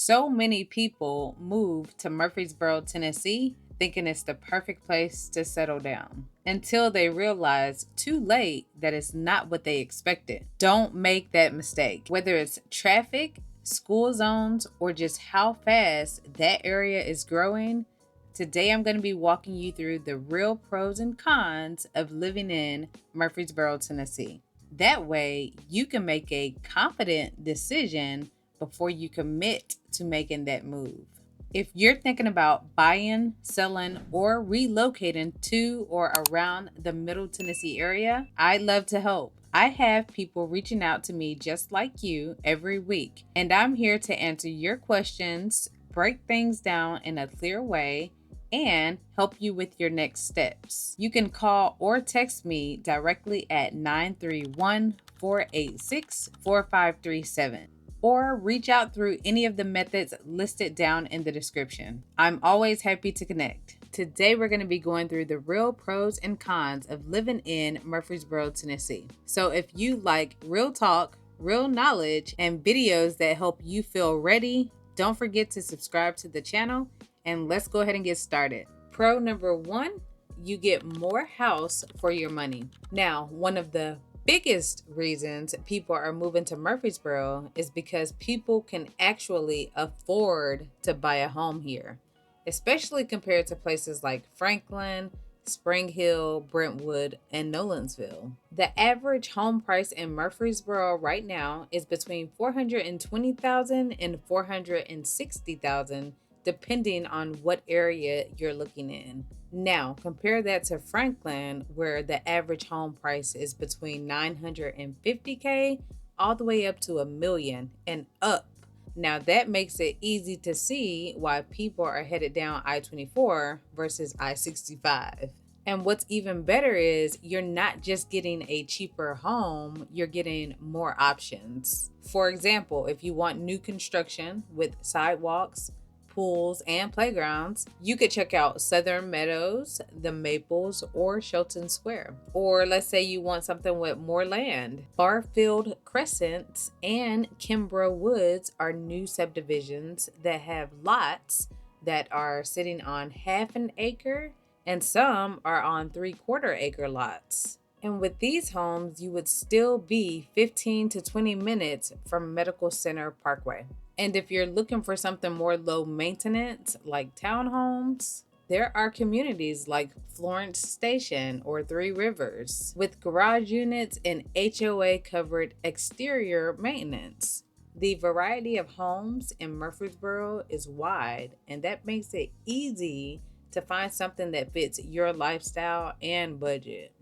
So many people move to Murfreesboro, Tennessee, thinking it's the perfect place to settle down until they realize too late that it's not what they expected. Don't make that mistake. Whether it's traffic, school zones, or just how fast that area is growing, today I'm going to be walking you through the real pros and cons of living in Murfreesboro, Tennessee. That way, you can make a confident decision before you commit to making that move. If you're thinking about buying, selling, or relocating to or around the Middle Tennessee area, I'd love to help. I have people reaching out to me just like you every week, and I'm here to answer your questions, break things down in a clear way, and help you with your next steps. You can call or text me directly at 931-486-4537 or reach out through any of the methods listed down in the description. I'm always happy to connect. Today, we're going to be going through the real pros and cons of living in Murfreesboro, Tennessee. So if you like real talk, real knowledge, and videos that help you feel ready, don't forget to subscribe to the channel, and let's go ahead and get started. Pro number one, you get more house for your money. Now, one of the biggest reasons people are moving to Murfreesboro is because people can actually afford to buy a home here, especially compared to places like Franklin, Spring Hill, Brentwood, and Nolensville. The average home price in Murfreesboro right now is between $420,000 and $460,000, depending on what area you're looking in. Now, compare that to Franklin, where the average home price is between $950K all the way up to $1 million and up. Now, that makes it easy to see why people are headed down I-24 versus I-65. And what's even better is you're not just getting a cheaper home, you're getting more options. For example, if you want new construction with sidewalks, pools, and playgrounds, you could check out Southern Meadows, the Maples, or Shelton Square. Or let's say you want something with more land. Barfield Crescent and Kimbrough Woods are new subdivisions that have lots that are sitting on half an acre, and some are on 3/4 acre lots. And with these homes, you would still be 15 to 20 minutes from Medical Center Parkway. And if you're looking for something more low maintenance, like townhomes, there are communities like Florence Station or Three Rivers with garage units and HOA covered exterior maintenance. The variety of homes in Murfreesboro is wide, and that makes it easy to find something that fits your lifestyle and budget.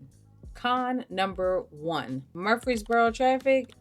Con number one, Murfreesboro traffic,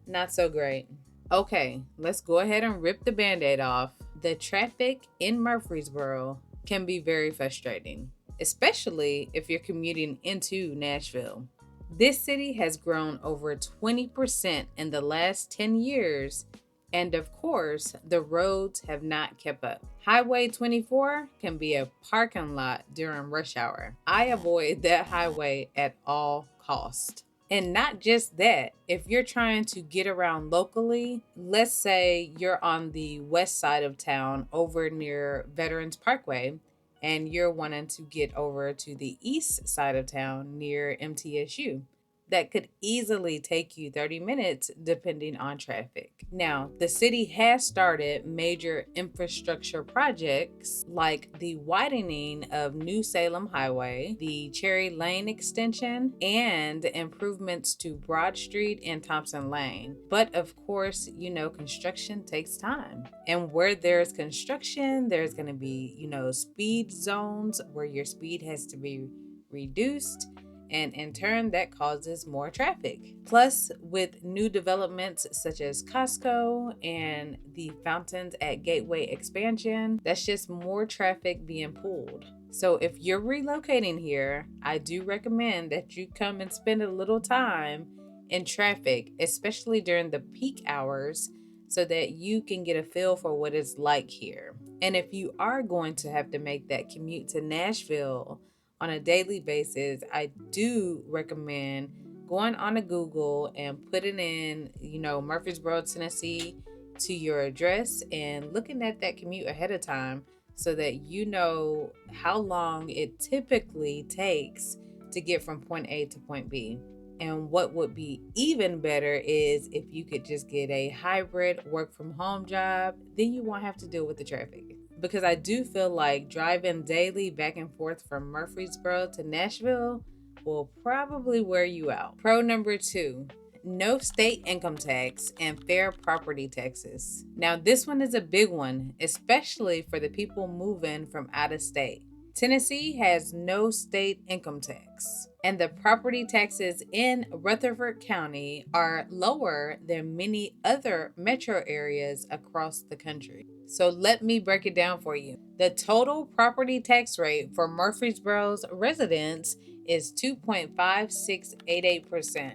not so great. Okay, let's go ahead and rip the Band-Aid off. The traffic in Murfreesboro can be very frustrating, especially if you're commuting into Nashville. This city has grown over 20% in the last 10 years, and of course, the roads have not kept up. Highway 24 can be a parking lot during rush hour. I avoid that highway at all costs. And not just that, if you're trying to get around locally, let's say you're on the west side of town over near Veterans Parkway, and you're wanting to get over to the east side of town near MTSU. That could easily take you 30 minutes depending on traffic. Now, the city has started major infrastructure projects like the widening of New Salem Highway, the Cherry Lane extension, and improvements to Broad Street and Thompson Lane. But of course, construction takes time. And where there's construction, there's going to be, speed zones where your speed has to be reduced. And in turn, that causes more traffic. Plus, with new developments such as Costco and the fountains at Gateway expansion, that's just more traffic being pulled. So if you're relocating here, I do recommend that you come and spend a little time in traffic, especially during the peak hours, so that you can get a feel for what it's like here. And if you are going to have to make that commute to Nashville on a daily basis, I do recommend going on to Google and putting in, Murfreesboro, Tennessee, to your address and looking at that commute ahead of time so that you know how long it typically takes to get from point A to point B. And what would be even better is if you could just get a hybrid work from home job, then you won't have to deal with the traffic. Because I do feel like driving daily back and forth from Murfreesboro to Nashville will probably wear you out. Pro number 2, no state income tax and fair property taxes. Now, this one is a big one, especially for the people moving from out of state. Tennessee has no state income tax, and the property taxes in Rutherford County are lower than many other metro areas across the country. So let me break it down for you. The total property tax rate for Murfreesboro's residents is 2.5688%.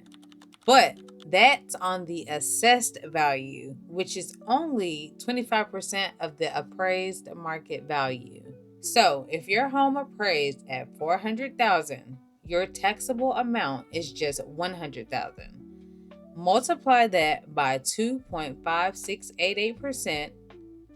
But that's on the assessed value, which is only 25% of the appraised market value. So, if your home appraised at $400,000, your taxable amount is just $100,000. Multiply that by 2.5688%,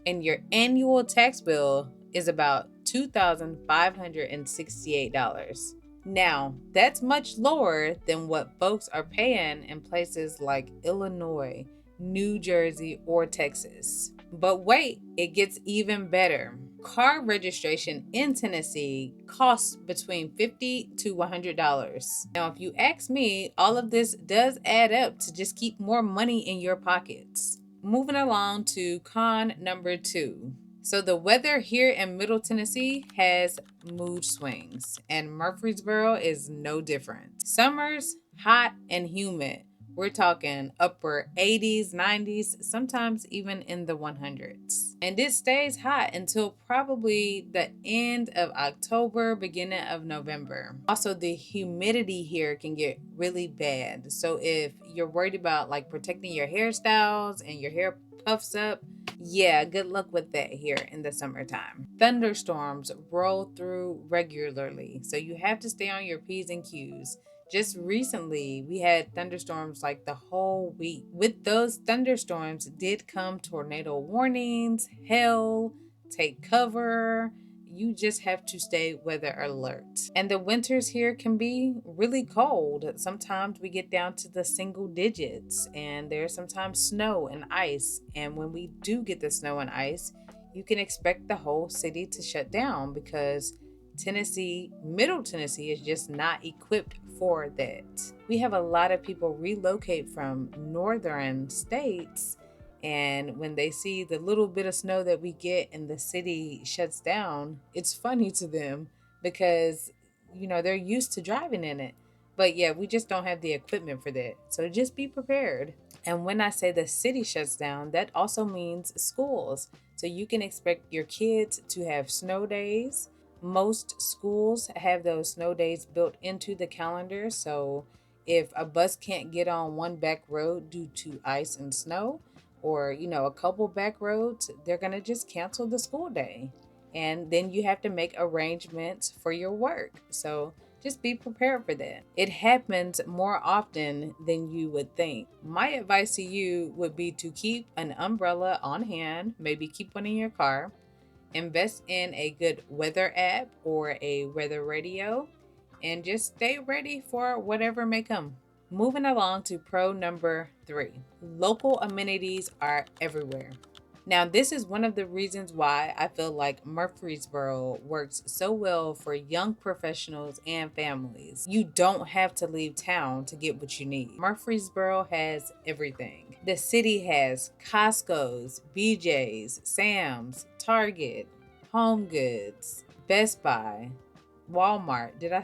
and your annual tax bill is about $2,568. Now, that's much lower than what folks are paying in places like Illinois, New Jersey, or Texas. But wait, it gets even better. Car registration in Tennessee costs between $50 to $100. Now, if you ask me, all of this does add up to just keep more money in your pockets. Moving along to con number 2. So the weather here in Middle Tennessee has mood swings, and Murfreesboro is no different. Summers, hot and humid. We're talking upper 80s, 90s, sometimes even in the 100s. And it stays hot until probably the end of October, beginning of November. Also, the humidity here can get really bad. So if you're worried about like protecting your hairstyles and your hair puffs up, yeah, good luck with that here in the summertime. Thunderstorms roll through regularly, so you have to stay on your P's and Q's. Just recently, we had thunderstorms like the whole week. With those thunderstorms did come tornado warnings, hail, take cover. You just have to stay weather alert. And the winters here can be really cold. Sometimes we get down to the single digits, and there's sometimes snow and ice. And when we do get the snow and ice, you can expect the whole city to shut down because Tennessee, Middle Tennessee is just not equipped for that. We have a lot of people relocate from northern states, and when they see the little bit of snow that we get and the city shuts down, it's funny to them because, they're used to driving in it. But yeah, we just don't have the equipment for that. So just be prepared. And when I say the city shuts down, that also means schools. So you can expect your kids to have snow days. Most schools have those snow days built into the calendar. So if a bus can't get on one back road due to ice and snow, or a couple back roads, they're going to just cancel the school day. And then you have to make arrangements for your work. So just be prepared for that. It happens more often than you would think. My advice to you would be to keep an umbrella on hand, maybe keep one in your car. Invest in a good weather app or a weather radio, and just stay ready for whatever may come. Moving along to pro number 3. Local amenities are everywhere. Now, this is one of the reasons why I feel like Murfreesboro works so well for young professionals and families. You don't have to leave town to get what you need. Murfreesboro has everything. The city has Costco's, BJ's, Sam's, Target, Home Goods, Best Buy, Walmart. Did I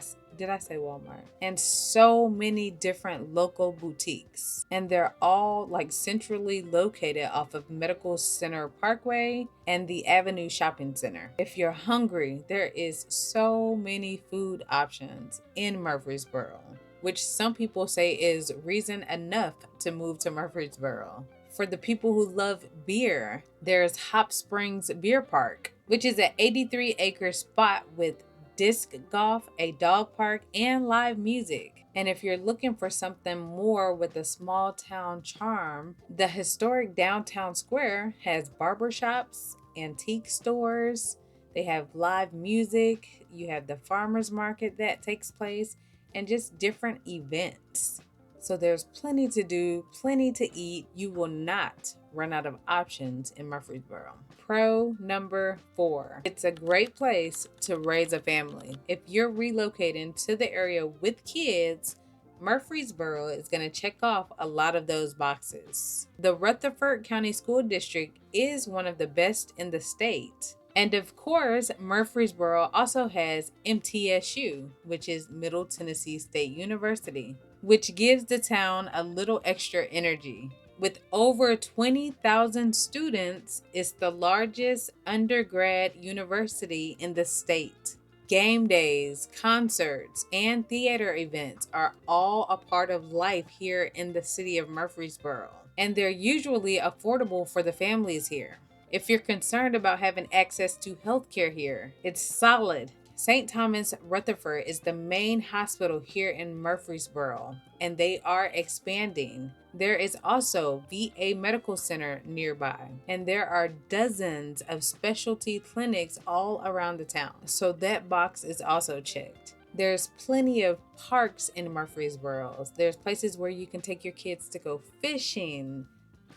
say Walmart? And so many different local boutiques. And they're all like centrally located off of Medical Center Parkway and the Avenue Shopping Center. If you're hungry, there is so many food options in Murfreesboro, which some people say is reason enough to move to Murfreesboro. For the people who love beer, there's Hop Springs Beer Park, which is an 83-acre spot with disc golf, a dog park, and live music. And if you're looking for something more with a small town charm, the historic downtown square has barbershops, antique stores, they have live music, you have the farmers market that takes place, and just different events. So there's plenty to do, plenty to eat. You will not run out of options in Murfreesboro. Pro number 4. It's a great place to raise a family. If you're relocating to the area with kids, Murfreesboro is going to check off a lot of those boxes. The Rutherford County School District is one of the best in the state. And of course, Murfreesboro also has MTSU, which is Middle Tennessee State University, which gives the town a little extra energy. With over 20,000 students, it's the largest undergrad university in the state. Game days, concerts, and theater events are all a part of life here in the city of Murfreesboro, and they're usually affordable for the families here. If you're concerned about having access to healthcare here, it's solid. St. Thomas Rutherford is the main hospital here in Murfreesboro, and they are expanding. There is also VA Medical Center nearby, and there are dozens of specialty clinics all around the town, so that box is also checked. There's plenty of parks in Murfreesboro. There's places where you can take your kids to go fishing,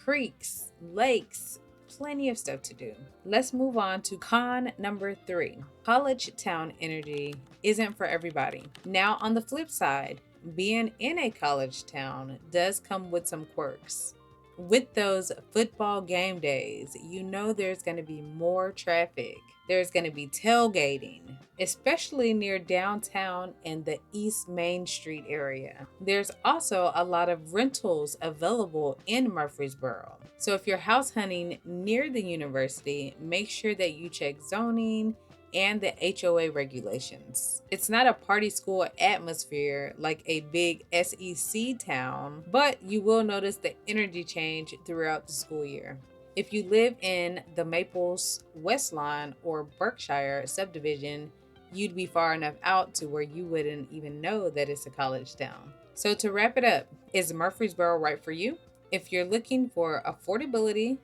creeks, lakes, plenty of stuff to do. Let's move on to con number 3. College town energy isn't for everybody. Now, on the flip side, being in a college town does come with some quirks. With those football game days, you know there's going to be more traffic. There's going to be tailgating, especially near downtown and the East Main Street area. There's also a lot of rentals available in Murfreesboro. So if you're house hunting near the university, make sure that you check zoning and the HOA regulations. It's not a party school atmosphere like a big SEC town, but you will notice the energy change throughout the school year. If you live in the Maples, Westlawn, or Berkshire subdivision, you'd be far enough out to where you wouldn't even know that it's a college town. So to wrap it up, is Murfreesboro right for you? If you're looking for affordability,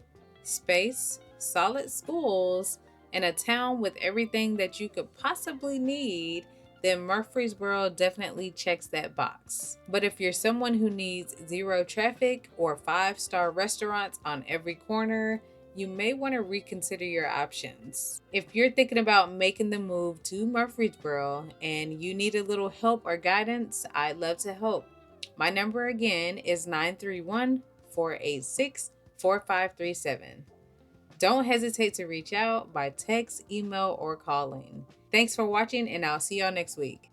space, solid schools, and a town with everything that you could possibly need, then Murfreesboro definitely checks that box. But if you're someone who needs zero traffic or 5-star restaurants on every corner, you may want to reconsider your options. If you're thinking about making the move to Murfreesboro and you need a little help or guidance, I'd love to help. My number again is 931-486-4537. Don't hesitate to reach out by text, email, or calling. Thanks for watching, and I'll see y'all next week.